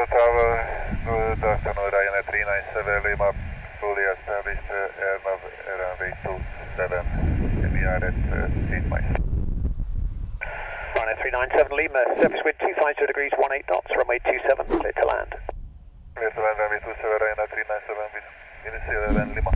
Bristol Tower, good afternoon, Ryanair 397 Lima, fully established air nav runway 27, and we are at 8 miles. Ryanair 397 Lima, surface wind 250 degrees, 18 knots, runway 27, clear to land. Clear to land, runway 27, Ryanair 397 with initial Lima.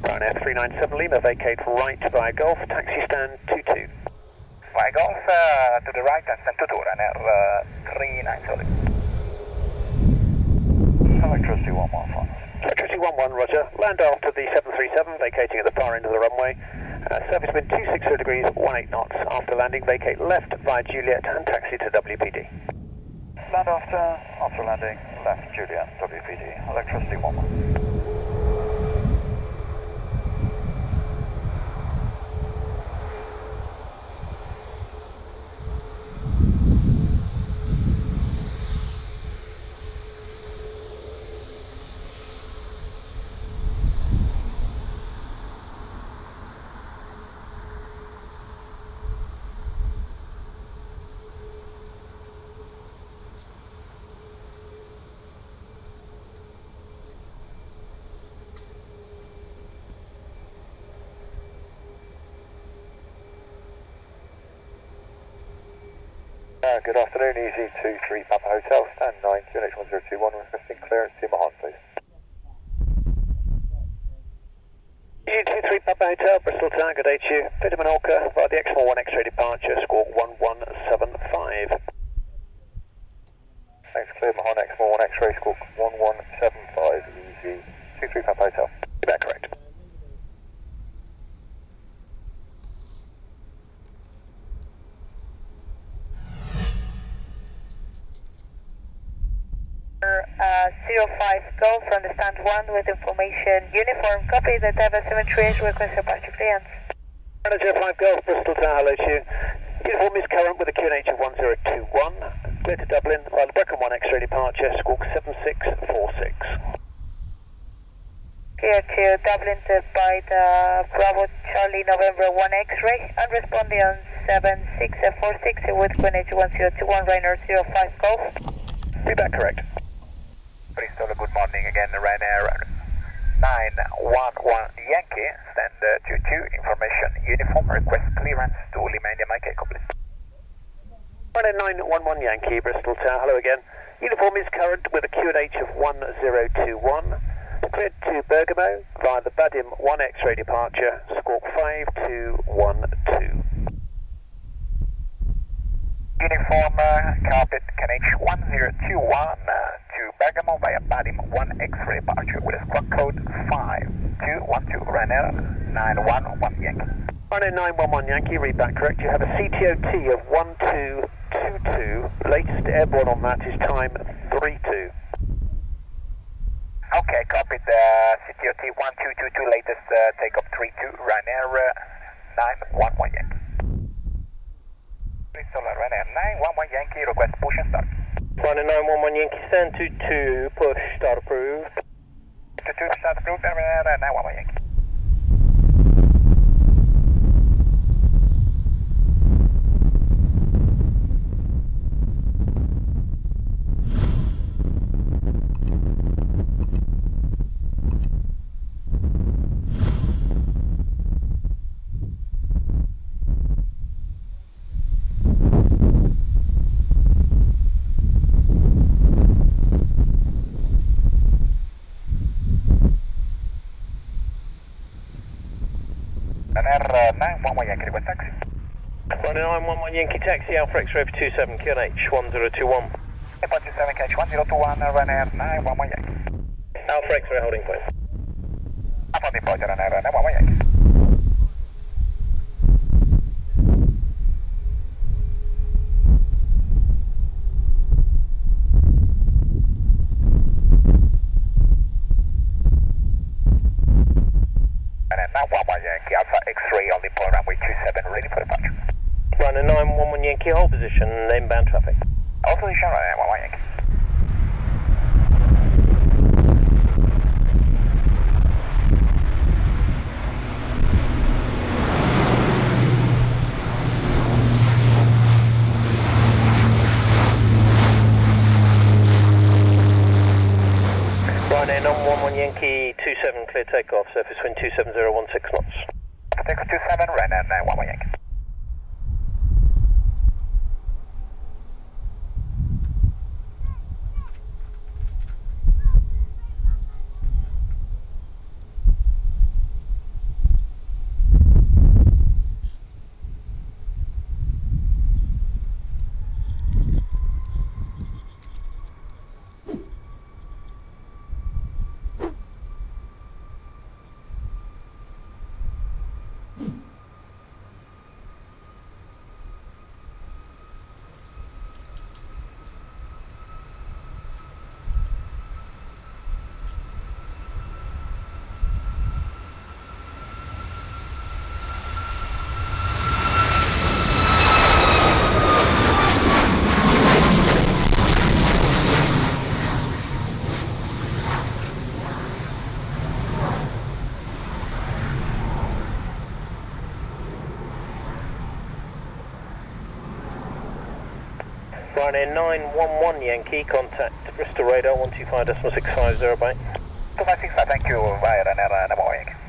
Ryanair 397 Lima, vacate right via Golf, taxi stand 22. Via Golf to the right and stand 22, Ryanair 397. Electricity 114. Electricity 11, roger. Land after the 737, vacating at the far end of the runway. Surface wind 260 degrees, 18 knots. After landing, vacate left via Juliet and taxi to WPD. Land after landing, left Juliet, WPD. Electricity 11. Good afternoon, EZ23 Papa Hotel, stand 9, QNH1021, requesting clearance to Milan, please. EZ23 Papa Hotel, Bristol Tower, good day to you. Fit Menorca via the X41 X-ray departure, squawk 1175. Thanks, clear Milan X41 X-ray, squawk 1175, EZ23 Papa Hotel. Is that correct? Zero 05 Golf from the stand 1 with information uniform. Copy that I have a symmetry request departure clearance. Manager 5 Golf, Bristol Tower, hello to you. Uniform is current with a QNH of 1021. Clear to Dublin via the Brecon 1 X-ray departure, squawk 7646. Clear to Dublin by the Bravo Charlie November 1 X-ray and responding on 7646 with QNH 1021 Ryanair 05 Golf. Be back correct. Bristol, good morning again, Ryanair 911 Yankee, stand 22, information uniform, request clearance to Lima India Mike, complete. Ryanair 911 Yankee, Bristol Tower, hello again. Uniform is current with a QNH of 1021. Cleared to Bergamo via the Badim 1 X-ray departure, squawk 5212. Uniform, carpet QNH 1021 to Bergamo via Badim 1 X-ray departure with a squawk code 5212, Ryanair 911 Yankee. Ryanair 911 Yankee, read back correct. You have a CTOT of 1222. Latest airborne on that is time 32. Okay, copied. CTOT 1222, latest takeoff 32, Ryanair 911 Yankee. Bristol Ryanair 911 Yankee, request push and start. Ryanair 911 Yankee, stand 22, push, start approved. 22, start approved, Ryanair 911 Yankee. Ryanair 911 Yankee, request taxi. Ryanair 911 Yankee taxi, Alpha X-ray for 27, QNH 1021. Airport 27 KH 1021, Ryanair 911 Yankee. Alpha X-ray holding point. Upon departure, Ryanair 911 Yankee. Ryanair 911 Yankee, Alpha X-ray on the point, runway 27, ready for departure. Ryanair 911 Yankee, hold position, inbound traffic. Hold position, Ryanair 911 Yankee. Ryanair 911 Yankee 27, clear takeoff, surface wind 27016 knots. Takeoff 27, Ryanair 911 Yankee. Ryanair 911 Yankee, contact Bristol radar 125.650 by. 2565, thank you, via Ryanair 911 Yankee.